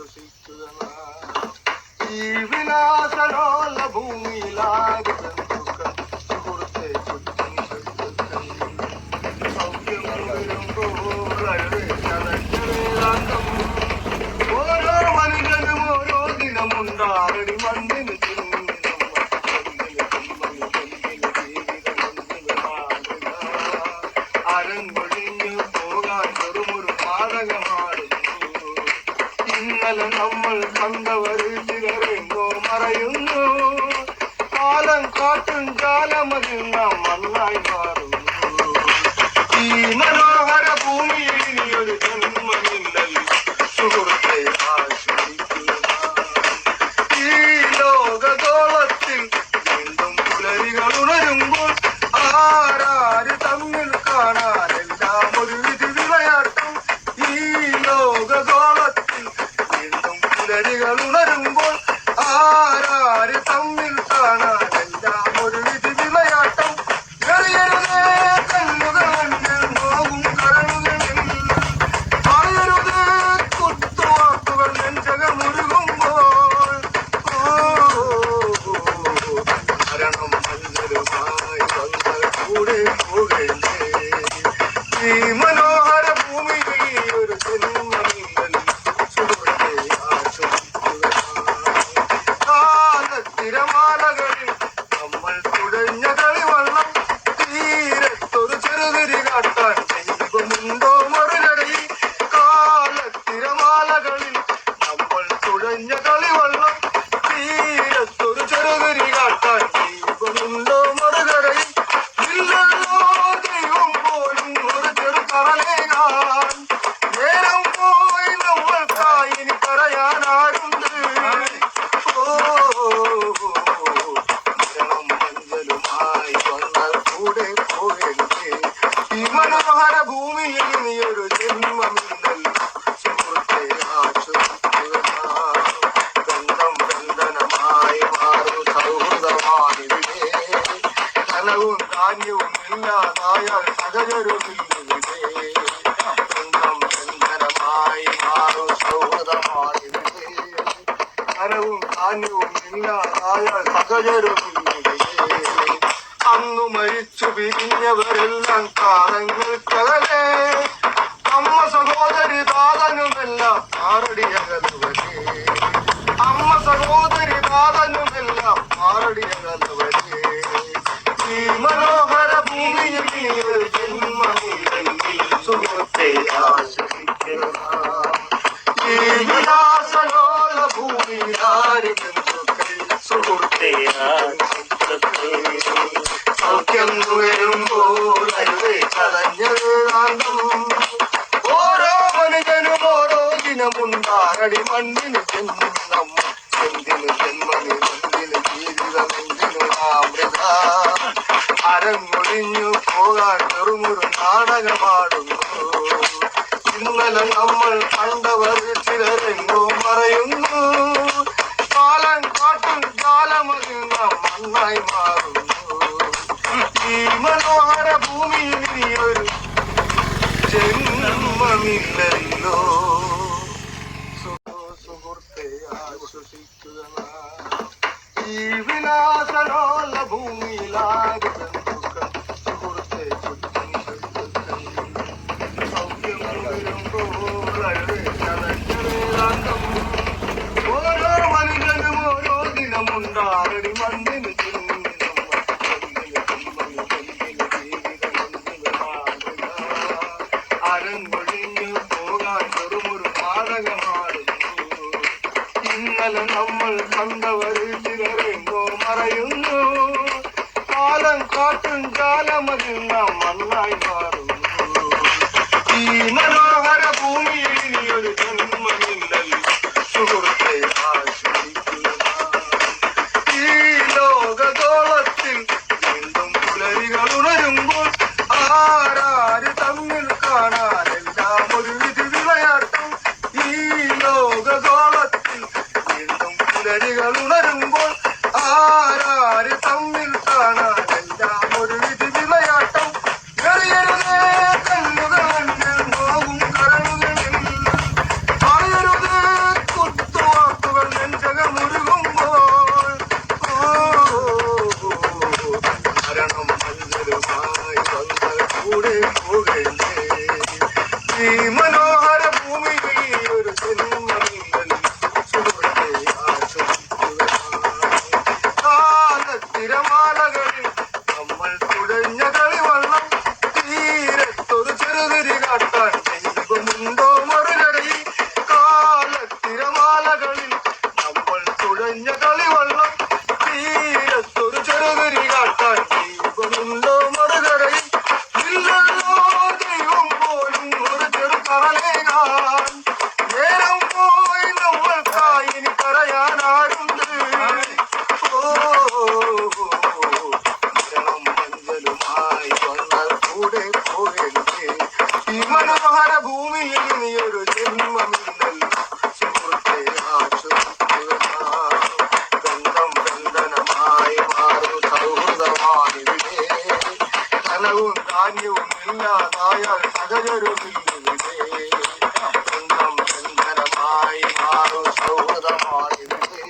ആശ്വസിക്കുക. ഈ വിനാശലോല ഭൂമിയിലാകെ ബന്ധുക്കൾ സുഹൃത്തെ ചുറ്റും ശത്രുക്കൾ സൗഖ്യം വരുമ്പോൾ ഓരോ മനുഷ്യനും ഓരോ ദിനമുണ്ടാകടി മണ്ണിന് അരങ്ങൊഴിഞ്ഞു പോകാൻ വെറുമൊരു നാടകമാടുന്നു. ഇന്നലെ നമ്മൾ കണ്ടവരിൽ ചിലരെങ്ങോ മറയുന്നു. കാലം കാട്ടും കാലമതിൽ നാം മണ്ണായി മാറുന്നു. ഈ മനോഹര ഭൂമിയിൽ ഇനിയൊരു ജന്മമില്ലല്ലോ സുഹൃത്തെ ആശ്വസിക്കുക. ഈ ലോകഗോളത്തിൽ വീണ്ടും പുലരികൾ ഉണരുമ്പോൾ ആരാര് തമ്മിൽ കാണാനെല്ലാം ഒരു വിധി വിളയാട്ടം. ഈ ലോകഗോളത്തിൽ വീണ്ടും പുലരികൾ ഉണരുമ്പോൾ ആരാര് തമ്മിൽ കാണാനെല്ലാം ഒരു വിധി വിളയാട്ടം. എറിയരുതേ കല്ലുകൾ മണ്ണിൽ നോവും കരളുകളിൽ. പറയരുതേ കുത്തുവാക്കുകൾ നെഞ്ചകമുരുകുമ്പോൾ. മരണം മഞ്ഞളുമായി വന്നാൽ കൂടെ പോകണ്ടേ. ഈ മനോഹര ഭൂമിയിൽ ഒരു ജന്മമില്ലല്ലോ സുഹൃത്തെ ആശ്വസിക്കുക. കാലത്തിരമാലകളിൽ നമ്മൾ തുഴഞ്ഞ കളിവള്ളം തീരത്തൊരു ചെറുതിരി കാട്ടാൻ ദൈവമുണ്ടോ മറുകടി. കാലത്തിരമാലകളിൽ നമ്മൾ തുഴഞ്ഞ കളിവള്ളം തീരത്തൊരു ചെറുതിരി കാട്ടാൻ ദൈവമുണ്ടോ മറുകടി. ഇല്ലല്ലോ ദൈവം പോലും ഒരു ചെറു കറലേകാൻ. നേരം പോയി നമ്മൾക്കായി ഇനി പറയാനാരുണ്ട്. മരണം മഞ്ചലുമായി വന്നാൽ കൂടെ പോകണ്ടേ. ഈ മനോഹര ഭൂമിയിൽ ഇനിയൊരു ജന്മമില്ലല്ലോ സുഹൃത്തെ ആശ്വസിക്കുക. ബന്ധം ബന്ധനമായി മാറും സൗഹൃദമാണിവിടെ. ധനവും ധാന്യവും ഇല്ലാതായാൽ സഹചരുമില്ലിവിടെ. ബന്ധം ബന്ധനമായി മാറും സൗഹൃദമാണിവിടെ. ധനവും ധാന്യവും ഇല്ലാതായാൽ സഹചരുമില്ലിവിടെ. അന്നു മരിച്ചു പിരിഞ്ഞവരെല്ലാം കാലങ്ങൾക്കകലെ. അമ്മ സഹോദരി താതനുമെല്ലാം മാറടിയകലുവരെ. അമ്മ സഹോദരി താതനുമെല്ലാം മാറടിയകലുവരെ. ഈ മനോഹര ഭൂമിയിൽ ഒരു ജന്മമില്ലെങ്കിൽ സുഹൃത്തെ ആശ്വസിക്കുക. ഈ വിലാസലോല ഭൂമിയിൽ ആര് ബന്ധുക്കൾ സുഹൃത്തെ സൗഖ്യം വരുമ്പോൾ അരുവേ ചതഞ്ഞാന്തം. ഓരോ മനുഷ്യനും ഓരോ ദിനമുണ്ടാകടി മണ്ണിന് ജന്മം. എന്തിനു ജന്മന് എന്തിന് ജീവിതം എന്തിനു അമൃത. അരങ്ങൊഴിഞ്ഞു പോകാൻ വെറുമൊരു നാടകമാടുന്നു. ഇന്നലെ നമ്മൾ കണ്ടവരിൽ ചിലരെങ്ങോ മറയുന്നു. കാലം കാട്ടും കാലമതിൽ നാം മണ്ണായി മാറുന്നു. ഈ മനോഹര ഭൂമിയിൽ ഇനിയൊരു ജന്മമില്ലല്ലോ സുഹൃത്തെ ആശ്വസിക്കുക. ഈ വിനാശലോല ഭൂമിയിലാകെ ബന്ധുക്കൾ സുഹൃത്തെ ചുറ്റും ശത്രുക്കൾ സൗഖ്യം വരുമ്പോൾ ഓരോ മനുഷ്യനും ഓരോ ദിനമുണ്ടാകടി മണ്ണിന് അരങ്ങൊഴിഞ്ഞു പോകാൻ വെറുമൊരു നാടകമാടുന്നു. ഇന്നലെ നമ്മൾ കണ്ടവരിൽ ചിലരെങ്ങോ മറയുന്നു. കാലം കാട്ടും കാലമതിൽ നാം മണ്ണായി മാറുന്നു. ഈ മനോഹര ഭൂമിയിൽ ഇനിയൊരു ജന്മമില്ലല്ലോ സുഹൃത്തെ ആശ്വസിക്കുക. ഈ ലോകഗോളത്തിൽ വീണ്ടും പുലരികൾ ഉണരുമ്പോൾ ആരാര് തമ്മിൽ കാണാനെല്ലാം ഒരു വിധി വിളയാട്ടം. ഈ ലോകഗോളത്തിൽ വീണ്ടും പുലരികൾ ഉണരുമ്പോൾ ആരാര് തമ്മിൽ കാണാനെല്ലാം ഒരു വിധി വിളയാട്ടം. എറിയരുതേ കല്ലുകൾ മണ്ണിൽ നോവും കാന്യവും ഇല്ലാതായാൽ സഹചരുമില്ലേ ബന്ധം ബന്ധനമായി മാറും സൗഹൃദമായിരുന്നേ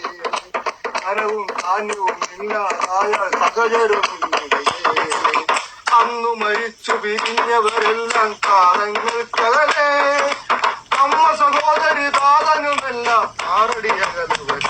കരവും കാന്യവും ഇല്ലാതായാൽ സഹചരുമില്ലേ അന്നു മരിച്ചു പിരിഞ്ഞവരെല്ലാം കാലങ്ങൾക്കകലെ അമ്മ സഹോദരി താതനുമെല്ലാം ആറടിയകലുവരെ